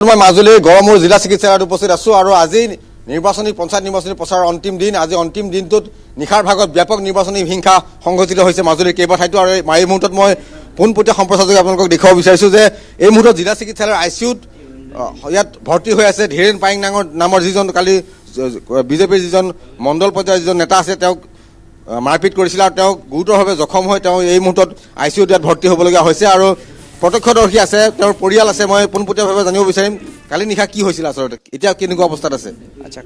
মই মাজুলীৰ গড়মূৰ জিলা চিকিৎসালয়ত উপস্থিত আছো আৰু আজি নিৰ্বাচনী পঞ্চায়ত নিৰ্বাচনী প্ৰচাৰৰ অন্তিম দিন। আজি অন্তিম দিনটোত নিশাৰ ভাগত ব্যাপক নিৰ্বাচনী হিংসা সংঘটিত হৈছে মাজুলীৰ কেইবা ঠাইতো। আৰু এই মুহূৰ্তত মই পোনপটীয়া সম্প্ৰচাৰযোগে আপোনালোকক দেখুৱাব বিচাৰিছো যে এই মুহূৰ্তত জিলা চিকিৎসালয়ৰ ICUত ইয়াত ভৰ্তি হৈ আছে ধীৰেন পাইং নামৰ যিজন কালি বিজেপিৰ যিজন মণ্ডল পৰ্যায়ৰ যিজন নেতা আছে তেওঁক মাৰপিট কৰিছিল আৰু তেওঁক গুৰুতৰভাৱে জখম হৈ তেওঁ এই মুহূৰ্তত ICUত ইয়াত ভৰ্তি হ'বলগীয়া হৈছে। আৰু প্ৰত্যক্ষদৰ্শী আছে, তেওঁৰ পৰিয়াল আছে। মই পোনপটীয়াভাৱে জানিব বিচাৰিম কালি নিশা কি হৈছিল আচলতে, এতিয়া কেনেকুৱা অৱস্থাত আছে? আচ্ছা,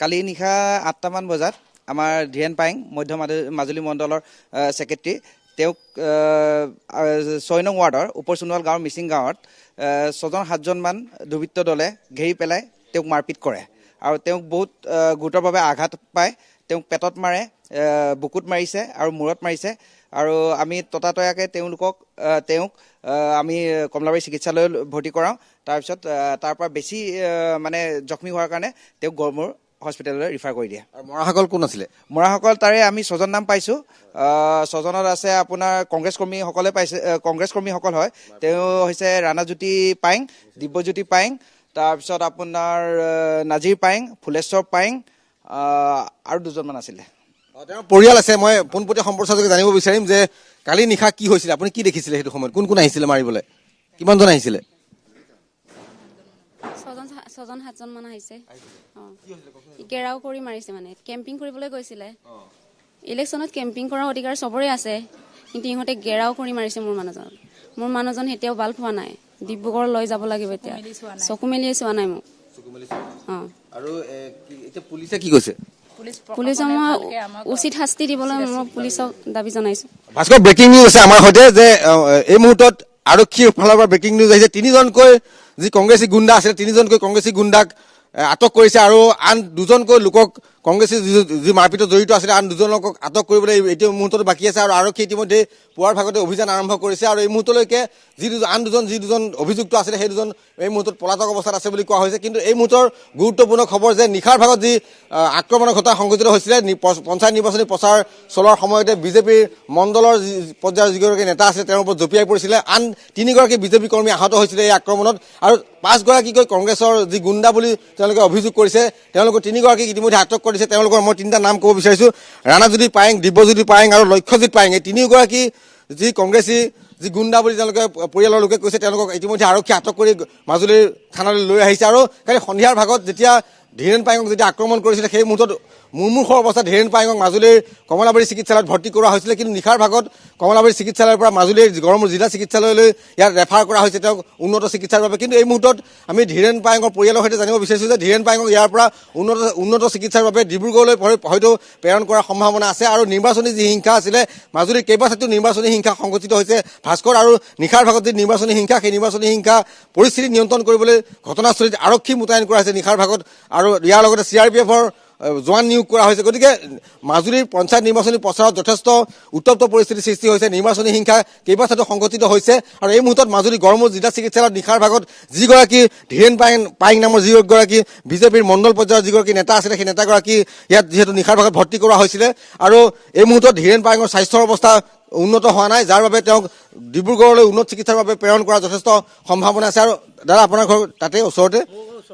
কালি নিশা 8টামান বজাত আমাৰ ধীৰেন পাইং মধ্য মাজুলী মণ্ডলৰ ছেক্ৰেটাৰী তেওঁক 6 নং ৱাৰ্ডৰ ওপৰ সোণোৱাল গাঁৱৰ মিচিং গাঁৱত 6-7জনমান দুৰ্বৃত্ত দলে ঘেৰি পেলাই তেওঁক মাৰপিট কৰে আৰু তেওঁক বহুত গুৰুতৰভাৱে আঘাত পায়। তেওঁক পেটত মাৰে, বুকুত মাৰিছে আৰু মূৰত মাৰিছে। আৰু আমি ততাতয়াকৈ তেওঁক আমি কমলাবাৰী চিকিৎসালয়ত ভৰ্তি কৰাওঁ। তাৰপিছত তাৰ পৰা বেছি মানে জখমী হোৱাৰ কাৰণে তেওঁক গড়মূৰ হস্পিটেললৈ ৰিফাৰ কৰি দিয়ে। আৰু মৰাসকল কোন আছিলে? মৰাসকল তাৰে আমি 6জন নাম পাইছোঁ। 6জনত আছে আপোনাৰ কংগ্ৰেছ কৰ্মীসকল হয়। তেওঁ হৈছে ৰাণাজ্যোতি পাইং, দিব্যজ্যোতি পাইং, তাৰপিছত আপোনাৰ নাজিৰ পাইং, ফুলেশ্বৰ পাইং আৰু 2জনমান আছিলে। তেওঁৰ পৰিয়াল আছে। মই পোনপটীয়া সম্প্ৰচাৰযোগে জানিব বিচাৰিম যে কালি নিশা কি হৈছিলে, আপুনি কি দেখিছিলে সেইটো সময়ত? কোন কোন আহিছিলে মাৰিবলৈ? কিমানজন আহিছিলে? 6-7জন মান আহিছে। ঘেৰাও কৰি মাৰিছে, মানে কেম্পিং কৰিবলৈ গৈছিলে। ইলেকশ্যনত কেম্পিং কৰাৰ অধিকাৰ চবৰে আছে, কিন্তু ইহঁতে ঘেৰাও কৰি মাৰিছে মোৰ মানুহজন এতিয়াও ভাল পোৱা নাই। ডিব্ৰুগড় লৈ যাব লাগিব এতিয়া। চকু মেলিয়ে চোৱা নাই মোক। আৰু এতিয়া পুলিচে কি কৈছে? পুলিচক মই উচিত শাস্তি দিবলৈ মই পুলিচক দাবী জনাইছো। ভাস্কৰ, ব্ৰেকিং নিউজ আছে আমাৰ সৈতে যে এই মুহূৰ্তত আৰক্ষীৰ ফালৰ পৰা ব্ৰেকিং নিউজ আহিছে। 3জনকৈ যি কংগ্ৰেছী গুণ্ডা আছিলে, 3জনকৈ কংগ্ৰেছী গুণ্ডাক আটক কৰিছে আৰু আন 2জনকৈ লোকক কংগ্ৰেছী যি মাৰপিটত জড়িত আছিলে আন 2জন লোকক আটক কৰিবলৈ এতিয়া মুহূৰ্তত বাকী আছে। আৰু আৰক্ষী ইতিমধ্যে পুৱাৰ ভাগতে অভিযান আৰম্ভ কৰিছে আৰু এই মুহূৰ্তলৈকে আন দুজন অভিযুক্ত আছিলে সেই 2জন এই মুহূৰ্তত পলাতক অৱস্থাত আছে বুলি কোৱা হৈছে। কিন্তু এই মুহূৰ্তৰ গুৰুত্বপূৰ্ণ খবৰ যে নিশাৰ ভাগত যি আক্ৰমণৰ ঘটনা সংঘটিত হৈছিলে পঞ্চায়ত নিৰ্বাচনী প্ৰচাৰ চলোৱাৰ সময়তে বিজেপিৰ মণ্ডলৰ পৰ্যায়ৰ যিগৰাকী নেতা আছিলে তেওঁৰ ওপৰত জঁপিয়াই পৰিছিলে। আন 3গৰাকী বিজেপি কৰ্মী আহত হৈছিলে এই আক্ৰমণত আৰু 5গৰাকীকৈ কংগ্ৰেছৰ যি গুণ্ডা বুলি তেওঁলোকে অভিযোগ কৰিছে। তেওঁলোকৰ 3গৰাকীক ইতিমধ্যে আটক কৰিছে। তেওঁলোকৰ মই 3টা নাম ক'ব বিচাৰিছোঁ, ৰাণাজ্যোতি পাইং, দিব্যজ্যোতি পাইং আৰু লক্ষ্যজিৎ পাইং। এই 3গৰাকী যি কংগ্ৰেছী যি গুণ্ডা বুলি তেওঁলোকে পৰিয়ালৰ লোকে কৈছে, তেওঁলোকক ইতিমধ্যে আৰক্ষী আটক কৰি মাজুলীৰ থানালৈ লৈ আহিছে। আৰু কালি সন্ধিয়াৰ ভাগত যেতিয়া ধীৰেন পাইঙক যেতিয়া আক্ৰমণ কৰিছিলে সেই মুহূৰ্তত মুমূৰ্ষৰ অৱস্থাত ধীৰেন পাইঙক মাজুলীৰ কমলাবাৰী চিকিৎসালয়ত ভৰ্তি কৰোৱা হৈছিলে। কিন্তু নিশাৰ ভাগত কমলাবাৰী চিকিৎসালয়ৰ পৰা মাজুলীৰ গড়মূৰ জিলা চিকিৎসালয়লৈ ইয়াত ৰেফাৰ কৰা হৈছে তেওঁক উন্নত চিকিৎসাৰ বাবে। কিন্তু এই মুহূৰ্তত আমি ধীৰেন পাইঙৰ পৰিয়ালৰ সৈতে জানিব বিচাৰিছোঁ যে ধীৰেন পাইঙক ইয়াৰ পৰা উন্নত চিকিৎসাৰ বাবে ডিব্ৰুগড়লৈ হয়তো প্ৰেৰণ কৰাৰ সম্ভাৱনা আছে। আৰু নিৰ্বাচনী যি হিংসা আছিলে মাজুলীৰ কেইবা ঠাইতো নিৰ্বাচনী হিংসা সংঘটিত হৈছে ভাস্কৰ। আৰু নিশাৰ ভাগত যি নিৰ্বাচনী হিংসা সেই নিৰ্বাচনী হিংসা পৰিস্থিতি নিয়ন্ত্ৰণ কৰিবলৈ ঘটনাস্থলীত আৰক্ষী মোতায়েন কৰা হৈছে নিশাৰ ভাগত আৰু ইয়াৰ লগতে CRPFৰ জোৱান নিয়োগ কৰা হৈছে। গতিকে মাজুলীৰ পঞ্চায়ত নিৰ্বাচনী প্ৰচাৰত যথেষ্ট উত্তপ্ত পৰিস্থিতিৰ সৃষ্টি হৈছে। নিৰ্বাচনী হিংসা কেইবা ঠাইতো সংঘটিত হৈছে আৰু এই মুহূৰ্তত মাজুলী গড়মূৰ জিলা চিকিৎসালয়ত নিশাৰ ভাগত যিগৰাকী ধীৰেন পাইং নামৰ যিগৰাকী বিজেপিৰ মণ্ডল পৰ্যায়ৰ যিগৰাকী নেতা আছিলে সেই নেতাগৰাকী ইয়াত যিহেতু নিশাৰ ভাগত ভৰ্তি কৰা হৈছিলে। আৰু এই মুহূৰ্তত ধীৰেন পাইঙৰ স্বাস্থ্যৰ অৱস্থা উন্নত হোৱা নাই, যাৰ বাবে তেওঁক ডিব্ৰুগড়লৈ উন্নত চিকিৎসাৰ বাবে প্ৰেৰণ কৰাৰ যথেষ্ট সম্ভাৱনা আছে। আৰু দাদা, আপোনাৰ ঘৰ তাতে ওচৰতে,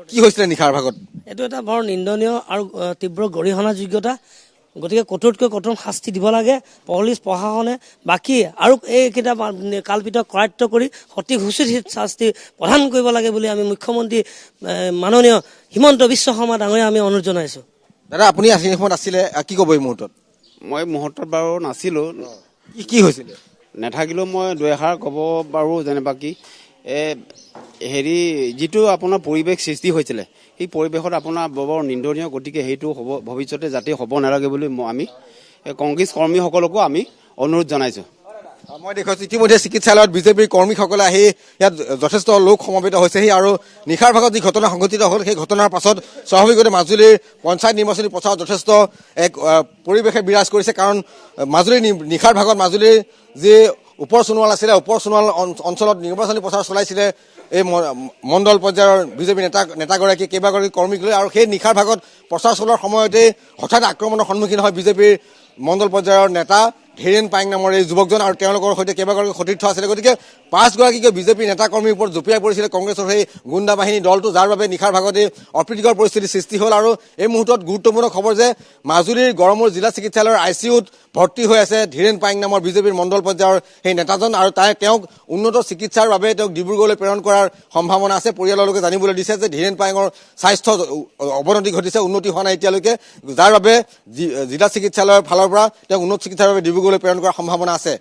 কি হৈছিলে নিশাৰ ভাগত? এইটো এটা বৰ নিন্দনীয় আৰু তীব্ৰ গৰিহণাৰ যোগ্যতা। গতিকে কঠোৰতকৈ কঠোৰ শাস্তি দিব লাগে পুলিচ প্ৰশাসনে। বাকী আৰু এইকেইটা কাল্পিত কৰায়ত্ব কৰি সঠিক উচিত শাস্তি প্ৰদান কৰিব লাগে বুলি আমি মুখ্যমন্ত্ৰী মাননীয় হিমন্ত বিশ্ব শৰ্মা ডাঙৰীয়া আমি অনুৰোধ জনাইছোঁ। দাদা, আপুনি আছিনে সময়ত আছিলে, কি ক'ব এই মুহূৰ্তত? মই মুহূৰ্তত বাৰু নাছিলোঁ। কি হৈছিলে? নাথাকিলেও মই 2 এষাৰ ক'ব পাৰোঁ। যেনিবা কি হেৰি যিটো আপোনাৰ পৰিৱেশ সৃষ্টি হৈছিলে সেই পৰিৱেশত আপোনাৰ বৰ নিন্দনীয়। গতিকে সেইটো হ'ব ভৱিষ্যতে যাতে হ'ব নালাগে বুলি আমি কংগ্ৰেছ কৰ্মীসকলকো আমি অনুৰোধ জনাইছোঁ। মই দেখুৱাইছোঁ ইতিমধ্যে চিকিৎসালয়ত বিজেপিৰ কৰ্মীসকলে আহি ইয়াত যথেষ্ট লোক সমবেত হৈছেহি আৰু নিশাৰ ভাগত যি ঘটনা সংঘটিত হ'ল সেই ঘটনাৰ পাছত স্বাভাৱিকতে মাজুলীৰ পঞ্চায়ত নিৰ্বাচনী প্ৰচাৰত যথেষ্ট এক পৰিৱেশে বিৰাজ কৰিছে। কাৰণ মাজুলীৰ নিশাৰ ভাগত মাজুলীৰ যি ওপৰ সোণোৱাল আছিলে, ওপৰ সোণোৱাল অঞ্চলত নিৰ্বাচনী প্ৰচাৰ চলাইছিলে এই মণ্ডল পৰ্যায়ৰ বিজেপি নেতাগৰাকী কেইবাগৰাকী কৰ্মীক লৈ। আৰু সেই নিশাৰ ভাগত প্ৰচাৰ চলোৱাৰ সময়তে হঠাৎ আক্ৰমণৰ সন্মুখীন হয় বিজেপিৰ মণ্ডল পৰ্যায়ৰ নেতা ধীৰেন পাইং নামৰ এই যুৱকজন আৰু তেওঁলোকৰ সৈতে কেইবাগৰাকী সতীৰ্থ আছিলে। গতিকে 5গৰাকীকৈ বিজেপি নেতা কৰ্মীৰ ওপৰত জঁপিয়াই পৰিছিলে কংগ্ৰেছৰ সেই গুণ্ডা বাহিনী দলটো, যাৰ বাবে নিশাৰ ভাগতে অপ্ৰীতিকৰ পৰিস্থিতিৰ সৃষ্টি হ'ল। আৰু এই মুহূৰ্তত গুৰুত্বপূৰ্ণ খবৰ যে মাজুলীৰ গড়মূৰ জিলা চিকিৎসালয়ৰ ICUত ভৰ্তি হৈ আছে ধীৰেন পাইং নামৰ বিজেপিৰ মণ্ডল পৰ্যায়ৰ সেই নেতাজন, আৰু তেওঁক উন্নত চিকিৎসাৰ বাবে তেওঁক ডিব্ৰুগড়লৈ প্ৰেৰণ কৰাৰ সম্ভাৱনা আছে। পৰিয়ালৰ লোকে জানিবলৈ দিছে যে ধীৰেন পাইঙৰ স্বাস্থ্য অৱনতি ঘটিছে, উন্নতি হোৱা নাই এতিয়ালৈকে, যাৰ বাবে জিলা চিকিৎসালয়ৰ ফালৰ পৰা তেওঁক উন্নত চিকিৎসাৰ বাবে ডিব্ৰুগড়লৈ প্ৰেৰণ কৰাৰ সম্ভাৱনা আছে।